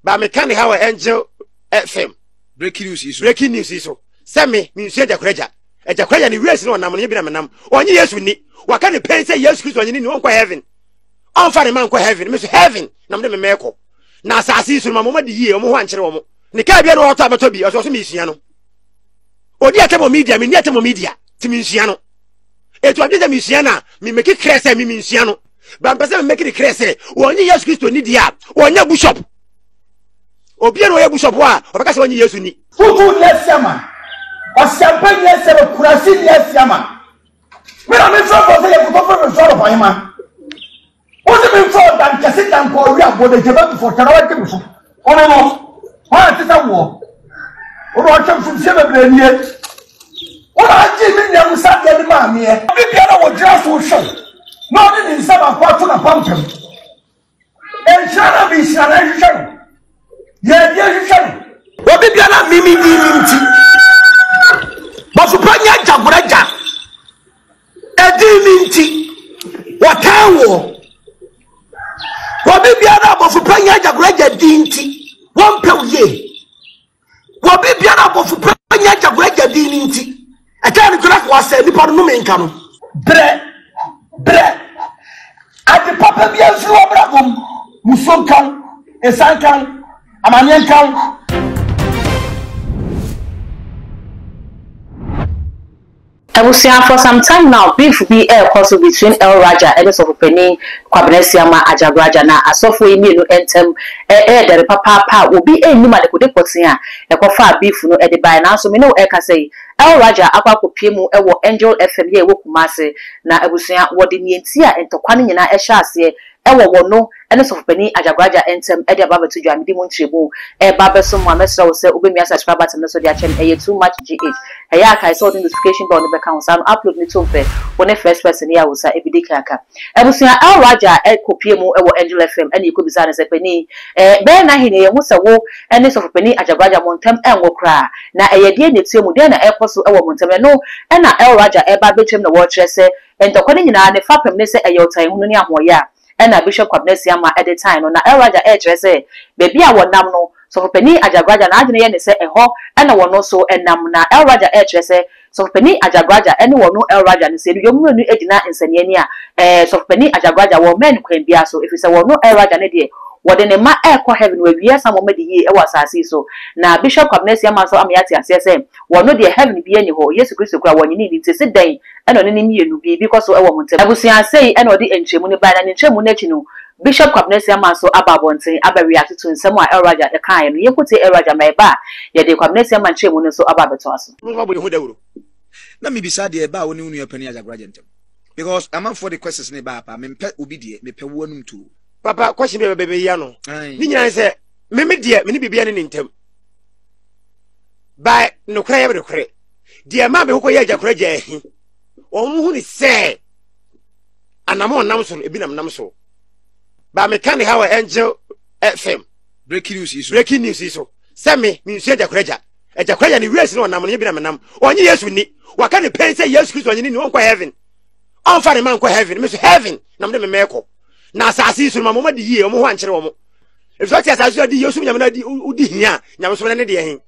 ba me kan how Angel FM breaking news iso say me nsu ejakwaja ni race no nam ne bi na menam onye Yesu ni waka ne pen say Yesu Kristo onye ni won kwa heaven on fa ne man kwa heaven me so heaven nam de me meko na asase isu ma mo de yie mo ho ankere wo mo ne ka bia no oto abeto bi o so me isua no odi atemo media me ni atemo media ti me isua no etu abia me isua na me make krese me isua no ba mpese me make krese onye Yesu Kristo ni dia onye bishop obi no ye bishop wa obeka se onye Yesu ni futu yesema o champagne yesema kurasi yesema me na me so for say you go for me so for him What's the before than Cassit and Korea for the Jabba for Tarawaki? Oh no, what is a war? Or watch them from 7 years. What I did in the Sunday, mammy, Bibiana was just so show. Not in some quarter of pumpkin. And Shana be Shana. Yes, Shana. What Bibiana Mimi Dimiti? But for Panya Jabraja, a Diminti, what I war. Wabi biara bofu panya jagreja dinti won pewye wabi biara bofu panya jagreja dinti atani kura kwa se nipa no menka no bre ati papa bia nsu obragom musonkan esankan amanyenkan For some time now, beef be a course between El Raja and the Penny, Quabenesiama, Ajagraja, na Asofo Emilu Entem, the papa will be a numa de Kudepotia, a cofa beef no at the by now, so me no eka say. El Raja, Aqua Pimu, Ewo Angel FMA, Wokumase, na Ebusia, what the Nientia, and Toquanina, Eshase, Ewo no, and the Penny, Ajagraja Entem, Edia Baba to Jam Dimon Tribu, Babasum, Mameso, say, Ubimia subscribers, and so they are too much GH. I saw the notification bell on the account, so upload me to pay when the first person here was every day. Ebusia El Raja, Kopiemu, Ewo Angel FM, and you could be as a penny. Ben Nahine, who's a war, and this of Penny, Ajagraja Montem, and Wokra. Now a year, it's your Modena Apostle Ewo Montemeno, and El Raja, Eba Bicham the watcher, and the calling in the Fapem, they say a yota, Unia Moya, and a Bishop Quabnesiama at the time, on the El Raja Edge, baby, I want no. So for Penny Ajagraja na adine ye say eho ena wono so enam na El Raja say so for Penny Ajagraja ene wono El Raja ne say yomu nu edina nsane ni a so for Penny Ajagraja wo men kwan bia so if you say wono El Raja ne de wode ne ma ekọ heaven we bia sam mo de ye e wasase so na Bishop Quabnesia ma so amyati ase say wono de heaven bia ni ho Yesu Kristo kura wonyi ni tse dan ena ne mienu bi because so e wo montem abusia say ena odi enchemu ne ba na enchemu na chi no Bishop Quabnesia Manso Ababonte Abareacted to some El Raja the kind. You put El Raja my bar, yet the Quabnesia Manche so Ababatos. Let me be sad the about when you penny as a graduate. Because I'm up for the questions nearby, I mean, pet obedient, me pay 1 2. Papa, question baby Yano. Nina say, Mimi dear, many be an intem. By no cry ever cray. Dear mammy who could Jagraja. Or who is say, and I'm on Namson, a binam Namso. Ba me kan how Angel FM breaking news iso say me nsu ejakwaja ni race no nam ne bi na menam onye Yesu ni waka ne pen say Yesu Kristo onye ni won kwa heaven on fa ne man kwa heaven me so heaven nam de me meko na asase isu ma mo de yie mo ho ankere wo mo if so tia asase de Yesu nyam na di udi hia nyam so ne de hin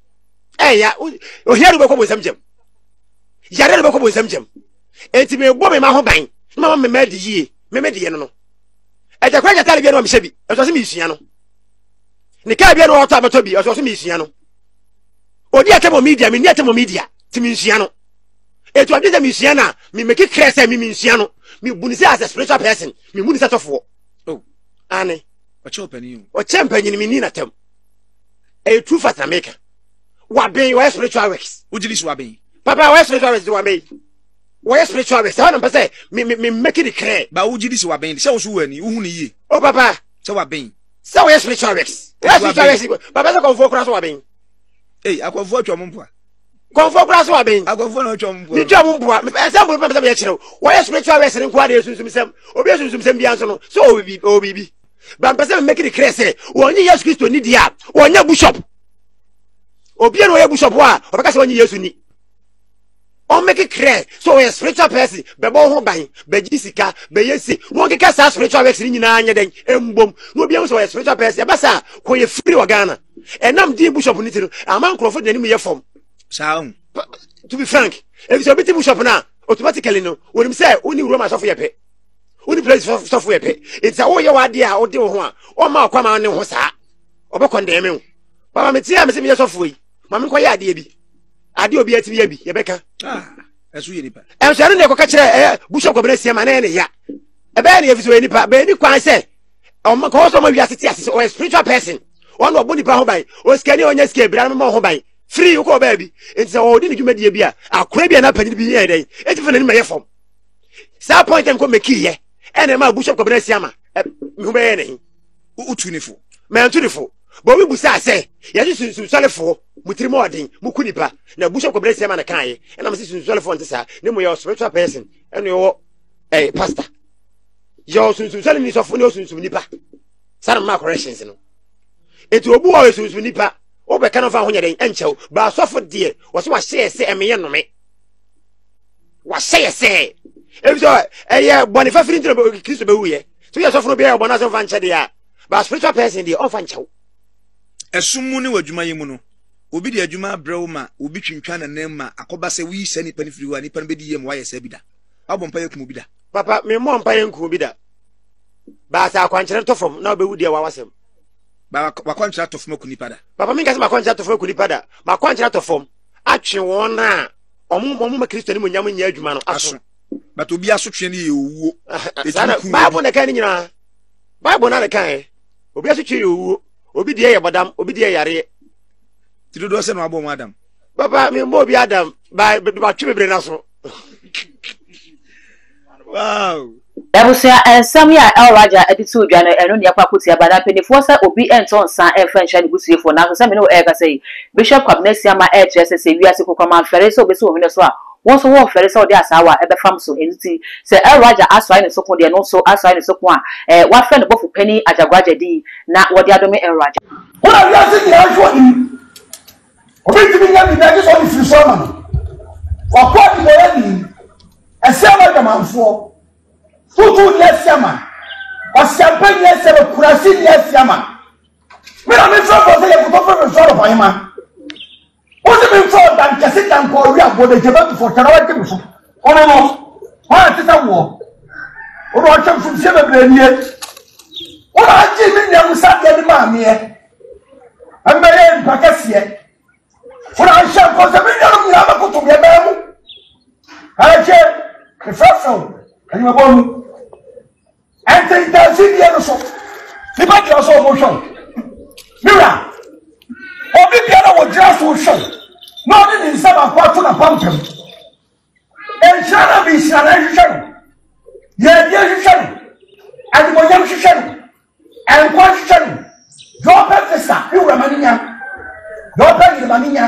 ya o hia do ko bo samjem yare do ko bo samjem enti me bo me ma ho ban ma me de yie me de ye no Ejakwaja tali bia no mhyebi eso se misua no ne ka bia no oto abeto bi eso se misua no odi atemo media me ni atemo media ti misua no etu abia misua na me make krese me misua no me bunise as a spiritual person me munise tofo oh ane o champion ni me ni na tem e true fast maker wa ben wa spiritual works ujili so wa ben papa wa spiritual works wa ben why spiritual way? Say na say me make it clear. Ba wo gidi se wa ben. Say wo so wani, wo hu ni ye. Oh papa, say wa ben. Say we spiritual works. Spiritual works. Papa say konfo kura so wa ben. Eh, akonfo atwa mo mpoa. Konfo kura so wa ben. Akonfo na atwa mo mpoa. Ni twa mo mpoa. Example papa say be kire. Why spiritual works ni kwa de sunsun sem. Obi sunsun sem bia so no. So o bibi. Ba papa make it clear say wonye Yesu Kristo ni dia. Wonye bishop. Obi no ye bishop wa. Obeka say wonye Yesu ni. on make it clear so a spiritual person be bo ho ban be gisika be yesi no keka sa spiritual person nyina anya den embom no bia so a spiritual person e ba sa ko ye free Ghana enam di bishop ni tiro aman crofo de ni me ye form sound to be frank if you be bishop na automatically no when him say oni Roma so for ye pe oni place so for ye pe it's a wo ye wade a ode wo ho a o ma kwama ne ho saa obe condemn me baba me tia me se me so for yi ma me ko ye ade bi ade obi ati bi ye beka esu ye nipa so ne ko ka kire bishop Kwabena Siama na ne ya e be na yefiso nipa be ni kwan se o ma ko so ma wi aseti asese o spiritual person one obo nipa ho ban o skani onya ske bra me ho ban free ko ba bi enti o di ni dwumadie bi a akora bi na panyi bi ye den enti fa na ni ma ye fom sa point em ko meki ye ene ma bishop Kwabena Siama me ho be ye ne utunifo me antunifo bo wi busa se ye su solefo mutiri mo odin mukunipa na bishop Kwabena Siama na kan ye na me su solefo ntisa ne mo ye spiritual person ene yo pastor yo su sole ni sofo ne o su nipa sana ma corrections no eti obu o su nipa o be kan fa ho nyeden enchew ba sofo de wo so wa share se emeye no me wa share se ebiso bonifa firi ntino Kristo be wuye so ye sofo no be ya bona so fa nche de ya ba spiritual person de on fa nchew esumu ne wadwuma yemu no obi de adwuma brew ma obi twintwa na nam ma akoba se wi se nipa ne firi wa nipa ne be di yem wa ye se bi da abon pa yekum bi da papa me mo mpa yenku bi da ba sa akwankyere to fom na obewu de wa wasem ba wakwankyere to fom ku nipa da papa mi ngase makwankyere to fom ku nipa da makwankyere to fom atwe won na omo ma Kristo ni mo nyam nya adwuma no aso but obi aso twe ne ye owuo Bible na kan nyina Bible na kan obi aso twe ye owuo obi de ye bodam obi de ye yare ti do se no abo mo Adam papa mi mo bi Adam ba twe bebre na so wow Ebusia Samia Elraja editu dwa no eno ne akwakuti abada penifo se obi enton san efrencha ne busuefo na so me no e ka say Bishop Kwabena Siama HSS wiase kokoma fere so be so ohune so a won so won fere so de asawa e be fam so editi se Elraja aswai ne sokon de no so aswai ne sokon a wa fe ne bofu pani ajagwaja di na wo de adome Elraja wona wiase ni anjo ni obi timi nya bi na so ni firi so ma wa kwa di mo ni Siama jamanfo Futu Siama Osiampa Siama kurasi Siama me na me so for say you go for so of him What's the for dan kese dan ko wi abode jeba for tarawa ke so ono no ha tita wo o do atwa fu se bebre nie o na ji mi nya musa de ma me e amere mpakase o na sha ko se mi nya no nya ba ko to be ba mu ha che e fa ani ma bonu ente intensity e no so ni ba jira so mo show mira obi bia na wo jira so show no ni nsa ba kwa to na pampem en shana bi shana show ye show ani mo yam show en kwa show do pesa e wura maninya do pe maninya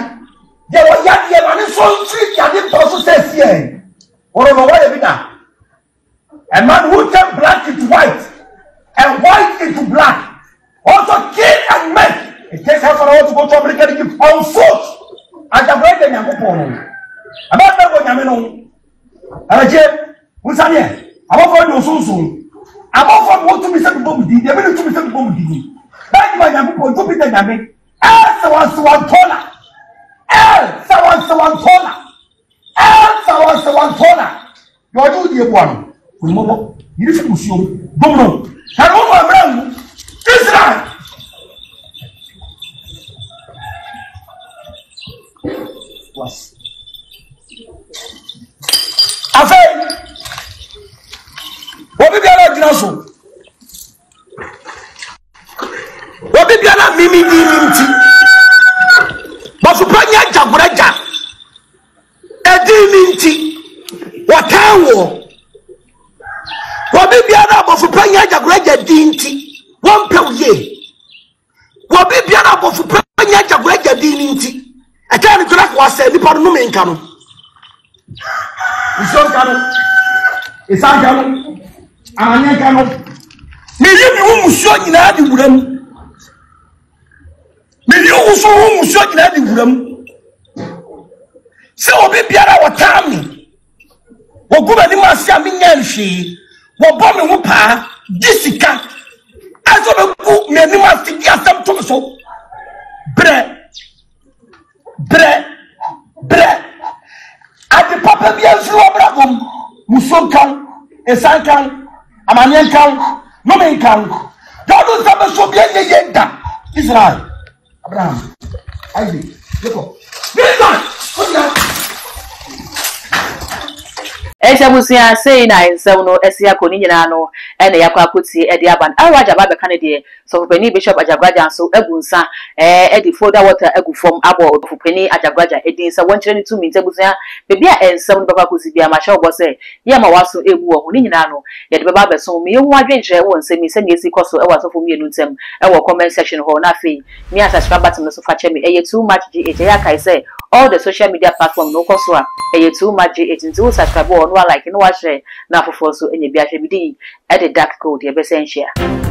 de wo ya ye mani so treat ya de to so say here oro no wa ye bi na a man who turn black into white and white into black also kill and make. It takes half an hour to go to America to give on foot. As a bread and Yankopon. About that one, Yamino. And again, what's on here? I'm over your soon. I'm over what to be said to Bobby. The ability to be said to Bobby. That's why Yankopon to be the Yami. Someone taller. Someone taller. Someone taller. You are doing the one. Kumobo yiri musio bomno haro mo abran Israel was afei obi biara ginaso obi biara mimi di nti basupanya jaguraja edi nti watawo Wabi biara bofu panya jaguraja dinti wampewye Wabi biara bofu panya jaguraja dinti atani kula kwa se nipa no me nka no Iso kanu Isa kanu Amanya kanu Me yimi wo musyo nyina di wuram Me yi wo so wo musyo nyina di wuram Se obi biara wa tami. Wo go bani ma sia me nya nhwe. Wo bo me ho pa disika. Aso be ku me ni ma si dia sam to so. Bre. Ati papa bi ansu obragum. Muson kan, esan kan, amanyen kan, nomen kan. Don't sabe so bien yenda. Israel. Abraham. Isaac. Jacob. Listen. Ejabusia say na nsem no esia koni nyina no ene yakwa akoti e de aban Elraja ba be kan de so Peni Bishop Ajagwaja so egunsa e de foda water egufom abo Peni Ajagwaja e din sa wonkyere ni tumi ntebusia bebia ensem no baba kosi bia ma hye se ye ma waso ebu ho ni nyina no ye de baba be so me hu adwenkyere wo nsemi se me esi koso e waso fo mienu ntem e wo comment section ho na fe me subscribe button no so fa che me e too much GH ya kai say all the social media platform no koso a e too much GH nti subscribe no like no wa share na fofo so enye bia hwe bidi e de dark code ye be sen share